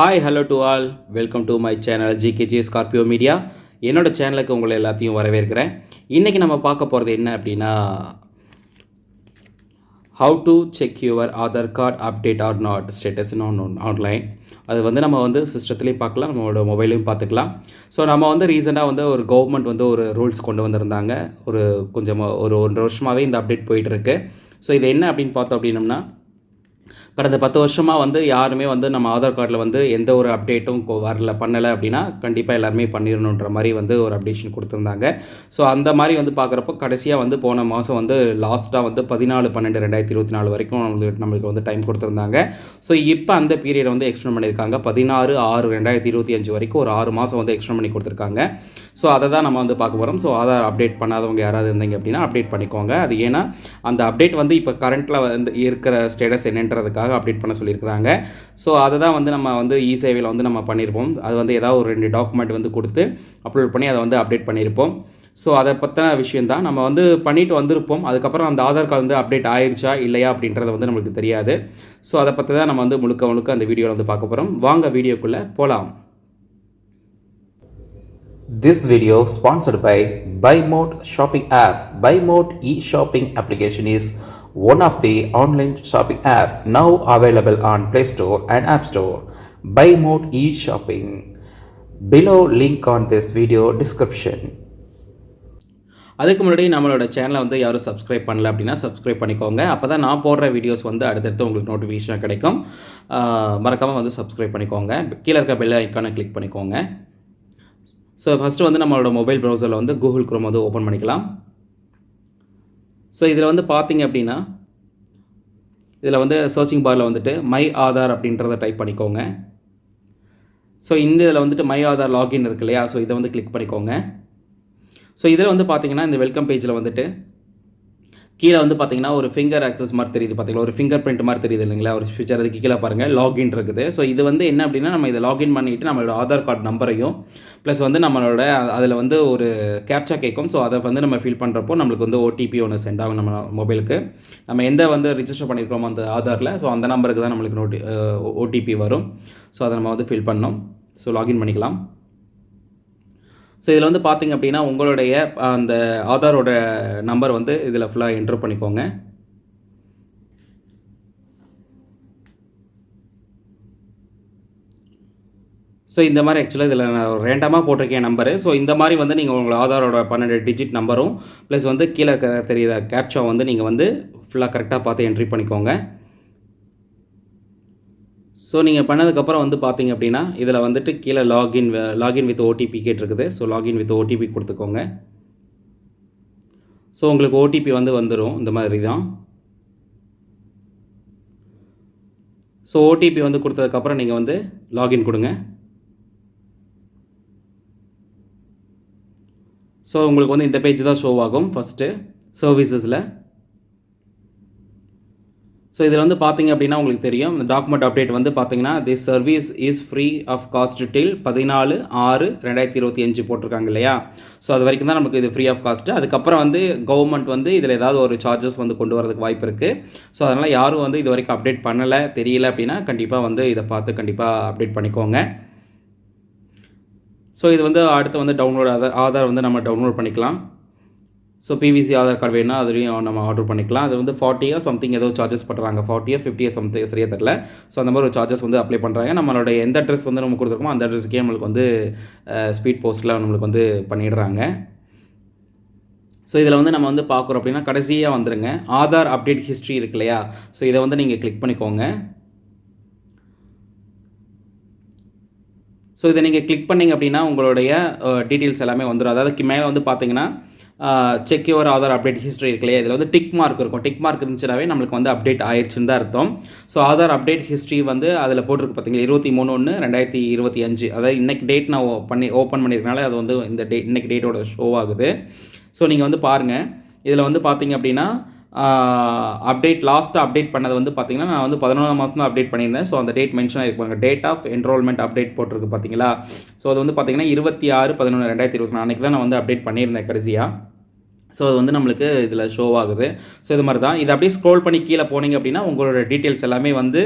Hi hello to all, welcome to my channel GKG Scorpio media. என்னோடய சேனலுக்கு உங்களை எல்லாத்தையும் வரவேற்கிறேன். இன்றைக்கி நம்ம பார்க்க போகிறது என்ன அப்படின்னா, how to check your Aadhaar card update or not status online. அது வந்து நம்ம வந்து சிஸ்டத்துலேயும் பார்க்கலாம், நம்மளோட மொபைலையும் பார்த்துக்கலாம். ஸோ நம்ம வந்து ரீசெண்டாக வந்து ஒரு கவர்மெண்ட் வந்து ஒரு ரூல்ஸ் கொண்டு வந்திருந்தாங்க. ஒரு 1.5 வருஷமாகவே இந்த அப்டேட் போயிட்டுருக்கு. ஸோ இது என்ன அப்படின்னு பார்த்தோம் அப்படின்னம்னா, கடந்த 10 வருஷமாக வந்து யாருமே வந்து நம்ம ஆதார் கார்டில் வந்து எந்த ஒரு அப்டேட்டும் பண்ணலை அப்படின்னா கண்டிப்பாக எல்லாருமே பண்ணிடணுன்ற மாதிரி வந்து ஒரு அப்டேஷன் கொடுத்துருந்தாங்க. ஸோ அந்த மாதிரி வந்து பார்க்குறப்போ கடைசியாக வந்து போன மாதம் வந்து லாஸ்ட்டாக வந்து 14/12/2024 வரைக்கும் நம்மளுக்கு வந்து டைம் கொடுத்துருந்தாங்க. ஸோ இப்போ அந்த பீரியட் வந்து எக்ஸ்டெண்ட் பண்ணியிருக்காங்க. 16/6/2025 வரைக்கும் ஒரு 6 மாதம் வந்து எக்ஸ்டெண்ட் பண்ணி கொடுத்துருக்காங்க. ஸோ அதை தான் நம்ம வந்து பார்க்க போகிறோம். ஸோ ஆதார் அப்டேட் பண்ணாதவங்க யாராவது இருந்தீங்க அப்படின்னா அப்டேட் பண்ணிக்கோங்க. அது ஏன்னா அந்த அப்டேட் வந்து இப்போ கரண்ட்டில் வந்து இருக்கிற ஸ்டேட்டஸ் என்னன்றதுக்காக அப்டேட் பண்ண சொல்லியிருக்கிறாங்க. ஸோ அதை தான் வந்து நம்ம வந்து இ-சேவையில் வந்து நம்ம பண்ணியிருப்போம். அது வந்து ஏதாவது ஒரு 2 டாக்குமெண்ட் வந்து கொடுத்து அப்லோட் பண்ணி அதை வந்து அப்டேட் பண்ணியிருப்போம். ஸோ அதை பற்றின விஷயம் தான் நம்ம வந்து பண்ணிட்டு வந்திருப்போம். அதுக்கப்புறம் அந்த ஆதார் கார்டு வந்து அப்டேட் ஆயிடுச்சா இல்லையா அப்படின்றது வந்து நம்மளுக்கு தெரியாது. ஸோ அதை பற்றி தான் நம்ம வந்து முழுக்க அந்த வீடியோவில் வந்து பார்க்க போகிறோம். வாங்க வீடியோக்குள்ளே போகலாம். This video sponsored by BuyMode shopping app. BuyMode e-shopping application is one of the online shopping app now available on Play Store and App Store. BuyMode e-shopping. Below link on this video description. அதுக்கு முன்னாடி நம்மளோட சேனலை வந்து யாரும் subscribe பண்ணல அப்படின்னா subscribe பண்ணிக்கோங்க. அப்போ தான் நான் போடுற வீடியோஸ் வந்து அடுத்தடுத்து உங்களுக்கு நோட்டிஃபிகேஷன் கிடைக்கும். மறக்காமல் வந்து சப்ஸ்கிரைப் பண்ணிக்கோங்க. கீழே இருக்க பெல் ஐக்கானை கிளிக் பண்ணிக்கோங்க. ஸோ ஃபஸ்ட்டு வந்து நம்மளோட மொபைல் ப்ரௌசரில் வந்து கூகுள் குரோம் வந்து ஓப்பன் பண்ணிக்கலாம். ஸோ இதில் வந்து பார்த்திங்க அப்படின்னா இதில் வந்து சர்ச்சிங் பாரில் வந்துட்டு மை ஆதார் அப்படின்றத டைப் பண்ணிக்கோங்க. ஸோ இந்த இதில் வந்துட்டு மை ஆதார் லாகின் இருக்கு இல்லையா, ஸோ இதை வந்து கிளிக் பண்ணிக்கோங்க. ஸோ இதில் வந்து பார்த்திங்கன்னா இந்த வெல்கம் பேஜில் வந்துட்டு கீழே வந்து பார்த்திங்கன்னா ஒரு ஃபிங்கர் ஆக்சஸ் மாதிரி தெரியுது, பார்த்திங்களா, ஒரு ஃபிங்கர் பிரிண்ட் மாதிரி தெரியுது இல்லைங்களா, ஒரு ஃபியூச்சர். அதுக்கு கீழே பாருங்கள் லாகின் இருக்குது. ஸோ இது வந்து என்ன அப்படின்னா, நம்ம இதை லாகின் பண்ணிவிட்டு நம்மளோட ஆதார் கார்டு நம்பரையும் ப்ளஸ் வந்து நம்மளோட அதில் வந்து ஒரு கேப்சா கேட்கும். ஸோ அதை வந்து நம்ம ஃபில் பண்ணுறப்போ நம்மளுக்கு வந்து ஓடிபி ஒன்று சென்ட் ஆகும் நம்ம மொபைலுக்கு. நம்ம எந்த வந்து ரிஜிஸ்டர் பண்ணியிருக்கோம் அந்த ஆதாரில், ஸோ அந்த நம்பருக்கு தான் நம்மளுக்கு ஓடிபி வரும். ஸோ அதை நம்ம வந்து ஃபில் பண்ணோம். ஸோ லாகின் பண்ணிக்கலாம். ஸோ இதில் வந்து பார்த்திங்க அப்படின்னா உங்களுடைய அந்த ஆதாரோட நம்பர் வந்து இதில் ஃபுல்லாக என்ட்ரு பண்ணிக்கோங்க. ஸோ இந்த மாதிரி ஆக்சுவலாக இதில் நான் ரேண்டமாக போட்டிருக்கேன் நம்பரு. ஸோ இந்த மாதிரி வந்து நீங்கள் உங்களோட ஆதாரோட 12 டிஜிட் நம்பரும் ப்ளஸ் வந்து கீழே தெரிகிற கேப்சா வந்து நீங்கள் வந்து ஃபுல்லாக கரெக்டாக பார்த்து என்ட்ரி பண்ணிக்கோங்க. ஸோ நீங்கள் பண்ணதுக்கப்புறம் வந்து பார்த்தீங்க அப்படின்னா இதில் வந்துட்டு கீழே லாகின் வித் ஓடிபி கேட்டிருக்குது. ஸோ லாகின் வித் ஓடிபி கொடுத்துக்கோங்க. ஸோ உங்களுக்கு ஓடிபி வந்து வந்துடும் இந்த மாதிரி தான். ஸோ ஓடிபி வந்து கொடுத்ததுக்கப்புறம் நீங்கள் வந்து லாகின் கொடுங்க. ஸோ உங்களுக்கு வந்து இந்த பேஜ் தான் ஷோ ஆகும் ஃபஸ்ட்டு சர்வீசஸில். ஸோ இதில் வந்து பார்த்திங்க அப்படின்னா உங்களுக்கு தெரியும், இந்த டாக்குமெண்ட் அப்டேட் வந்து பார்த்திங்கன்னா this service is free of cost till 14/6/2025 போட்டிருக்காங்க இல்லையா. ஸோ அது வரைக்கும் தான் நமக்கு இது ஃப்ரீ ஆஃப் காஸ்ட்டு. அதுக்கப்புறம் வந்து கவர்மெண்ட் வந்து இதில் ஏதாவது ஒரு சார்ஜஸ் வந்து கொண்டு வரதுக்கு வாய்ப்பு இருக்குது. ஸோ அதனால் யாரும் வந்து இது வரைக்கும் அப்டேட் பண்ணலை தெரியல அப்படின்னா கண்டிப்பாக வந்து இதை பார்த்து கண்டிப்பாக அப்டேட் பண்ணிக்கோங்க. ஸோ இது வந்து அடுத்து வந்து ஆதார் வந்து நம்ம டவுன்லோட் பண்ணிக்கலாம். ஸோ பிவிசி ஆதார் கார்டு வேணும்னா அதுலேயும் நம்ம ஆர்டர் பண்ணிக்கலாம். அது வந்து 40 சம்திங் ஏதோ சார்ஜஸ் பண்ணுறாங்க, 40 50 சம்திங் சரியாக தெரில. ஸோ அந்த மாதிரி ஒரு சார்ஜஸ் வந்து அப்ளை பண்ணுறாங்க. நம்மளோட எந்த அட்ரஸ் வந்து நம்ம கொடுத்துருக்கோமோ அந்த அட்ரஸுக்கே நம்மளுக்கு வந்து ஸ்பீட் போஸ்ட்டில் நம்மளுக்கு வந்து பண்ணிடுறாங்க. ஸோ இதில் வந்து நம்ம வந்து பார்க்குறோம் அப்படின்னா கடைசியாக வந்துடுங்க ஆதார் அப்டேட் ஹிஸ்ட்ரி இருக்கு இல்லையா. ஸோ இதை வந்து நீங்கள் கிளிக் பண்ணிக்கோங்க. ஸோ இதை நீங்கள் கிளிக் பண்ணிங்க அப்படின்னா உங்களுடைய டீட்டெயில்ஸ் எல்லாமே வந்துடும். அதாவது மேலே வந்து பார்த்தீங்கன்னா check your Aadhaar update history இருக்கு இல்லையா, இதில் வந்து டிக் மார்க் இருக்கும். டிக் மார்க் இருந்துச்சுனாவே நம்மளுக்கு வந்து அப்டேட் ஆயிடுச்சுன்னு தான் அர்த்தம். ஸோ ஆதார் அப்டேட் ஹிஸ்ட்ரி வந்து அதில் போட்டிருக்கு பார்த்தீங்களா, 23/1/2025. அதாவது இன்றைக்கி டேட் நான் ஓப்பன் பண்ணியிருக்கனால அது வந்து இந்த இன்றைக்கி டேட்டோட ஷோ ஆகுது. ஸோ நீங்கள் வந்து பாருங்கள், இதில் வந்து பார்த்தீங்க அப்படின்னா லாஸ்ட்டாக அப்டேட் பண்ணது வந்து பார்த்தீங்கன்னா நான் வந்து 11ஆம் மாதம் தான் அப்டேட் பண்ணியிருந்தேன். ஸோ அந்த டேட் மென்ஷன் ஆகிருப்பாங்க. டேட் ஆஃப் என்ரோல்மெண்ட் அப்டேட் போட்டிருக்கு பார்த்தீங்களா. ஸோ அது வந்து பார்த்தீங்கன்னா 26/11/2024 அன்றைக்கி தான் நான் வந்து அப்டேட் பண்ணியிருந்தேன் கடைசியாக. ஸோ அது வந்து நம்மளுக்கு இதில் ஷோ ஆகுது. ஸோ இது மாதிரி தான். இதை அப்படியே ஸ்க்ரோல் பண்ணி கீழே போனீங்க அப்படின்னா உங்களோட டீட்டெயில்ஸ் எல்லாமே வந்து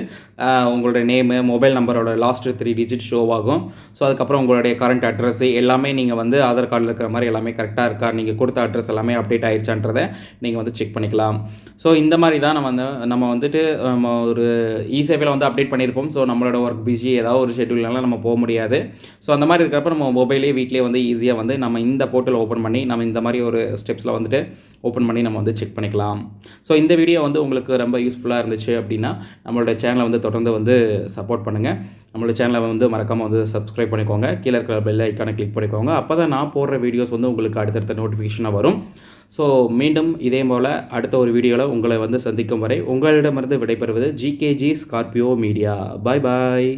உங்களோட நேமு, மொபைல் நம்பரோட லாஸ்ட் 3 டிஜிட் ஷோ ஆகும். ஸோ அதுக்கப்புறம் உங்களுடைய கரண்ட் அட்ரஸ் எல்லாமே நீங்கள் வந்து ஆதார் கார்டில் இருக்கிற மாதிரி எல்லாமே கரெக்டாக இருக்கா, நீங்கள் கொடுத்த அட்ரஸ் எல்லாமே அப்டேட் ஆயிடுச்சான்றதை நீங்கள் வந்து செக் பண்ணிக்கலாம். ஸோ இந்த மாதிரி தான் நம்ம வந்துட்டு ஒரு இ-சேவையில் வந்து அப்டேட் பண்ணியிருப்போம். ஸோ நம்மளோட ஒர்க் பிஸி ஏதாவது ஒரு ஷெட்யூல்னால நம்ம போக முடியாது. ஸோ அந்த மாதிரி இருக்கிறப்ப நம்ம மொபைலே வீட்டிலே வந்து ஈஸியாக வந்து நம்ம இந்த போர்ட்டல் ஓப்பன் பண்ணி நம்ம இந்த மாதிரி ஒரு ஸ்டெப்ஸில் வந்துட்டு ஓப்பன் பண்ணி நம்ம வந்து செக் பண்ணிக்கலாம். ஸோ இந்த வீடியோ வந்து உங்களுக்கு ரொம்ப யூஸ்ஃபுல்லாக இருந்துச்சு அப்படின்னா நம்மளோட சேனலை வந்து தொடர்ந்து வந்து சப்போர்ட் பண்ணுங்கள். நம்மளோட சேனலை வந்து மறக்காமல் வந்து சப்ஸ்கிரைப் பண்ணிக்கோங்க. கீழே இருக்கிற பெல் ஐக்கானை கிளிக் பண்ணிக்கோங்க. அப்போ தான் நான் போடுற வீடியோஸ் வந்து உங்களுக்கு அடுத்தடுத்த நோட்டிஃபிகேஷனாக வரும். ஸோ மீண்டும் இதே போல் அடுத்த ஒரு வீடியோவில் உங்களை வந்து சந்திக்கும் வரை உங்களிடமிருந்து விடைபெறுவது GKG ஸ்கார்பியோ மீடியா. பாய் பாய்.